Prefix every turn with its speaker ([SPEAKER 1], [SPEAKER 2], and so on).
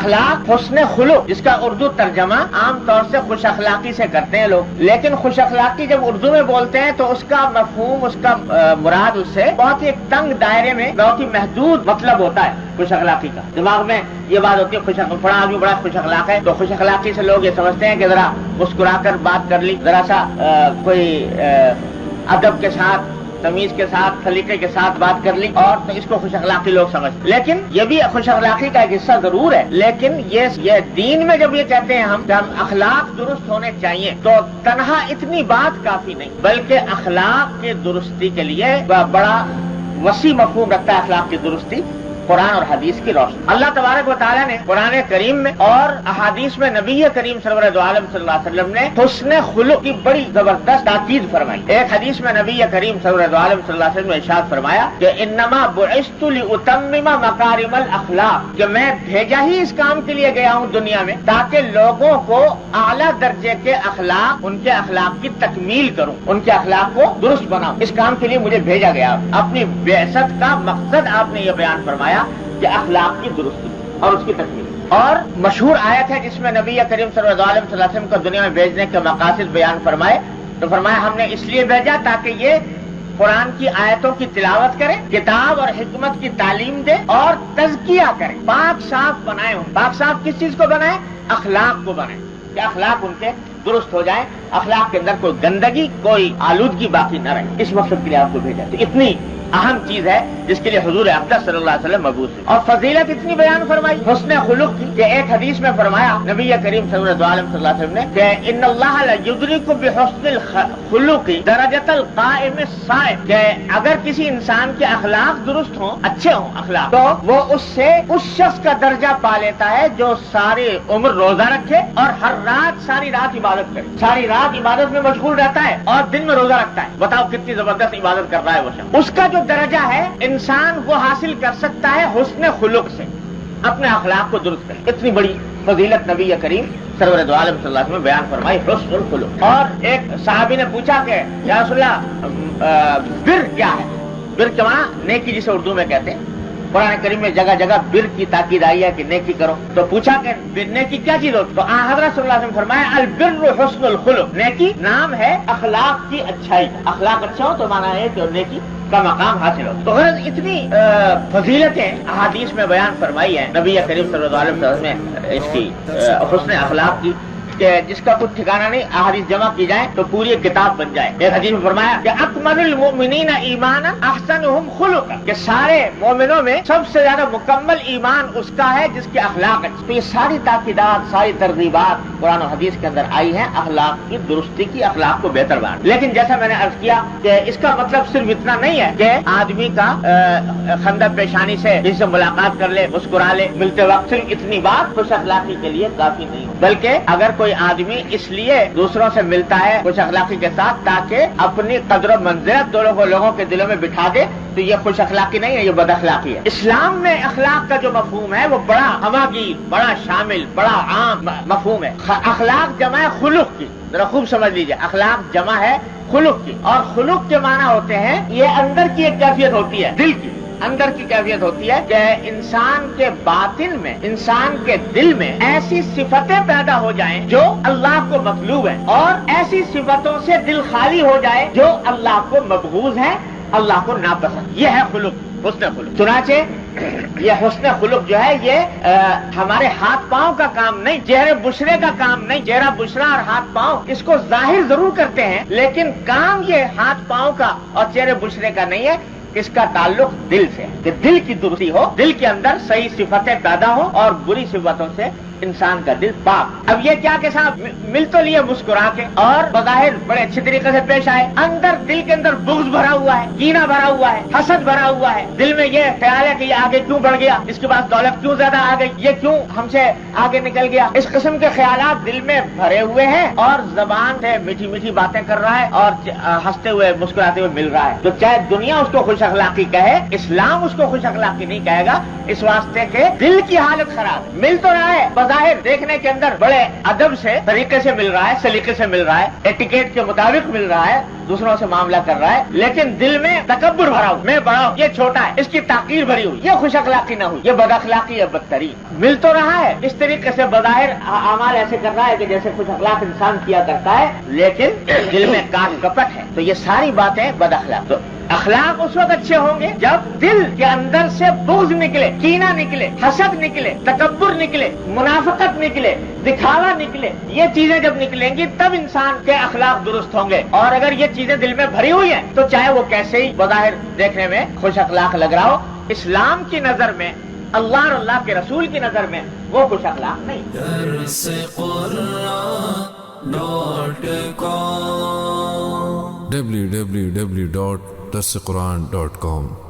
[SPEAKER 1] اخلاق حسن خلق، جس کا اردو ترجمہ عام طور سے خوش اخلاقی سے کرتے ہیں لوگ، لیکن خوش اخلاقی جب اردو میں بولتے ہیں تو اس کا مفہوم، اس کا مراد اس سے بہت ہی ایک تنگ دائرے میں، بہت ہی محدود مطلب ہوتا ہے خوش اخلاقی کا۔ دماغ میں یہ بات ہوتی ہے بڑا آدمی بڑا خوش اخلاق ہے، تو خوش اخلاقی سے لوگ یہ سمجھتے ہیں کہ ذرا مسکرا کر بات کر لی، ذرا سا کوئی ادب کے ساتھ، تمیز کے ساتھ، سلیقے کے ساتھ بات کر لی، اور تو اس کو خوش اخلاقی لوگ سمجھتے ہیں۔ لیکن یہ بھی خوش اخلاقی کا ایک حصہ ضرور ہے، لیکن یہ دین میں جب یہ کہتے ہیں ہم کہ اخلاق درست ہونے چاہیے، تو تنہا اتنی بات کافی نہیں، بلکہ اخلاق کی درستی کے لیے بڑا وسیع مفہوم رکھتا ہے اخلاق کی درستی قرآن اور حدیث کی روشنی۔ اللہ تبارک و تعالیٰ نے قرآن کریم میں اور احادیث میں نبی کریم سرور دو عالم صلی اللہ علیہ وسلم نے حسن خلق کی بڑی زبردست تاکید فرمائی۔ ایک حدیث میں نبی کریم سرور دو عالم صلی اللہ علیہ وسلم نے ارشاد فرمایا کہ انما بعثت لاتمم مکارم الاخلاق، کہ میں بھیجا ہی اس کام کے لیے گیا ہوں دنیا میں تاکہ لوگوں کو اعلیٰ درجے کے اخلاق، ان کے اخلاق کی تکمیل کروں، ان کے اخلاق کو درست بناؤں۔ اس کام کے لیے مجھے بھیجا گیا۔ اپنی بعثت کا مقصد آپ نے یہ بیان فرمایا کہ اخلاق کی درستی اور اس کی تکمیل۔ اور مشہور آیت ہے جس میں نبی کریم صلی اللہ علیہ وسلم کو دنیا میں بھیجنے کے مقاصد بیان فرمائے، تو فرمایا ہم نے اس لیے بھیجا تاکہ یہ قرآن کی آیتوں کی تلاوت کرے، کتاب اور حکمت کی تعلیم دے اور تزکیہ کرے، پاک صاف بنائے ہوں۔ پاک صاف کس چیز کو بنائے؟ اخلاق کو بنائے، کہ اخلاق ان کے درست ہو جائیں، اخلاق کے اندر کوئی گندگی، کوئی آلودگی باقی نہ رہے۔ اس مقصد کے لیے آپ کو بھیجا۔ تو اتنی اہم چیز ہے جس کے لیے حضور اقدس صلی اللہ علیہ وسلم مبعوث ہے۔ اور فضیلت اتنی بیان فرمائی حسن خلق کی کہ ایک حدیث میں فرمایا نبی کریم صلی اللہ علیہ وسلم نے کہ ان اللہ لیدرک بحسن الخلق درجۃ القائم الصائم، کہ اگر کسی انسان کے اخلاق درست ہوں، اچھے ہوں اخلاق، تو وہ اس سے اس شخص کا درجہ پا لیتا ہے جو ساری عمر روزہ رکھے اور ہر رات ساری رات عبادت کرے، ساری رات عبادت میں مشغول رہتا ہے اور دن میں روزہ رکھتا ہے۔ بتاؤ کتنی زبردست عبادت کر رہا ہے وہ شخص۔ اس کا جو درجہ ہے انسان وہ حاصل کر سکتا ہے حسن خلق سے، اپنے اخلاق کو درست کرے۔ اتنی بڑی فضیلت نبی کریم سرور دو عالم صلی اللہ علیہ وسلم بیان فرمائی حسن الخلق۔ اور ایک صحابی نے پوچھا کہ یا رسول اللہ بر کیا ہے؟ بر کے معنی نیکی جسے اردو میں کہتے ہیں۔ قرآن کریم میں جگہ جگہ بر کی تاکید آئی ہے کہ نیکی کرو، تو پوچھا کہ نیکی کیا چیز ہوتی؟ تو حضرت صلی اللہ علیہ وسلم فرمایا البر حسن الخلق، نیکی نام ہے اخلاق کی اچھائی۔ اخلاق اچھا ہو تو مانا ہے کہ نیکی کا مقام حاصل ہو۔ تو غرض اتنی فضیلتیں احادیث میں بیان فرمائی ہیں نبی کریم صلی اللہ علیہ وسلم نے اس کی حسن اخلاق کی، کہ جس کا کچھ ٹھکانہ نہیں، احادیث جمع کی جائیں تو پوری ایک کتاب بن جائے۔ ایک حدیث میں فرمایا کہ اکمل المؤمنین ایمانا احسنہم خلقا، کہ سارے مومنوں میں سب سے زیادہ مکمل ایمان اس کا ہے جس کے اخلاق اچھے۔ تو یہ ساری تاکیدات، ساری ترغیبات قرآن و حدیث کے اندر آئی ہیں اخلاق کی درستی کی، اخلاق کو بہتر بنانے۔ لیکن جیسا میں نے عرض کیا کہ اس کا مطلب صرف اتنا نہیں ہے کہ آدمی کا خندق پیشانی سے جس سے ملاقات کر لے، مسکرا لے ملتے وقت، صرف اتنی بات خوش اخلاقی کے لیے کافی نہیں ہو، بلکہ اگر کوئی آدمی اس لیے دوسروں سے ملتا ہے خوش اخلاقی کے ساتھ تاکہ اپنی قدر و منزلت لوگوں کے دلوں میں بٹھا دے، تو یہ خوش اخلاقی نہیں ہے، یہ بد اخلاقی ہے۔ اسلام میں اخلاق کا جو مفہوم ہے وہ بڑا ہماگیر، بڑا شامل، بڑا عام مفہوم ہے۔ اخلاق جمع ہے خلق کی، ذرا خوب سمجھ لیجئے، اخلاق جمع ہے خلق کی، اور خلق کے معنی ہوتے ہیں یہ اندر کی ایک کیفیت ہوتی ہے، دل کی اندر کی کیفیت ہوتی ہے کہ انسان کے باطن میں، انسان کے دل میں ایسی صفتیں پیدا ہو جائیں جو اللہ کو مطلوب ہیں، اور ایسی صفتوں سے دل خالی ہو جائے جو اللہ کو مبغوض ہیں، اللہ کو ناپسند۔ یہ ہے خلق، حسن خلق۔ چنانچہ یہ حسن خلق جو ہے یہ ہمارے ہاتھ پاؤں کا کام نہیں، چہرے بشرے کا کام نہیں۔ چہرہ بشرا اور ہاتھ پاؤں اس کو ظاہر ضرور کرتے ہیں، لیکن کام یہ ہاتھ پاؤں کا اور چہرے بشرے کا نہیں ہے، اس کا تعلق دل سے ہے، کہ دل کی درستی ہو، دل کے اندر صحیح صفتیں پیدا ہو اور بری صفتوں سے انسان کا دل پاک۔ اب یہ کیا کہ صاحب مل تو لیے مسکرا کے اور بظاہر بڑے اچھے طریقے سے پیش آئے، اندر دل کے اندر بغض بھرا ہوا ہے، کینہ بھرا ہوا ہے، حسد بھرا ہوا ہے، دل میں یہ خیال ہے کہ یہ آگے کیوں بڑھ گیا، اس کے پاس دولت کیوں زیادہ آ گئی، یہ کیوں ہم سے آگے نکل گیا۔ اس قسم کے خیالات دل میں بھرے ہوئے ہیں اور زبان سے میٹھی میٹھی باتیں کر رہا ہے اور ہنستے ہوئے مسکراتے ہوئے مل رہا ہے، تو چاہے دنیا اس کو خوش خوش اخلاقی کہے، اسلام اس کو خوش اخلاقی نہیں کہے گا، اس واسطے کے دل کی حالت خراب۔ مل تو رہا ہے بظاہر دیکھنے کے اندر بڑے ادب سے طریقے سے مل رہا ہے، سلیقے سے مل رہا ہے، ایٹیکیٹ کے مطابق مل رہا ہے، دوسروں سے معاملہ کر رہا ہے، لیکن دل میں تکبر بھرا ہو، میں بڑا ہوں، یہ چھوٹا ہے، اس کی تحقیر بھری ہوئی، یہ خوش اخلاقی نہ ہوئی، یہ بد اخلاقی ہے بدترین۔ مل تو رہا ہے اس طریقے سے بظاہر اعمال ایسے کر رہا ہے کہ جیسے خوش اخلاق انسان کیا کرتا ہے، لیکن دل میں کاٹ کپٹ ہے، تو یہ ساری باتیں بد اخلاق۔ تو اخلاق اس وقت اچھے ہوں گے جب دل کے اندر سے بغض نکلے، کینہ نکلے، حسد نکلے، تکبر نکلے، منافقت نکلے، دکھاوا نکلے، یہ چیزیں جب نکلیں گی تب انسان کے اخلاق درست ہوں گے۔ اور اگر یہ چیزیں دل میں بھری ہوئی ہیں تو چاہے وہ کیسے ہی بظاہر دیکھنے میں خوش اخلاق لگ رہا ہو، اسلام کی نظر میں، اللہ اور اللہ کے رسول کی نظر میں وہ خوش اخلاق نہیں۔
[SPEAKER 2] www.darsequran.com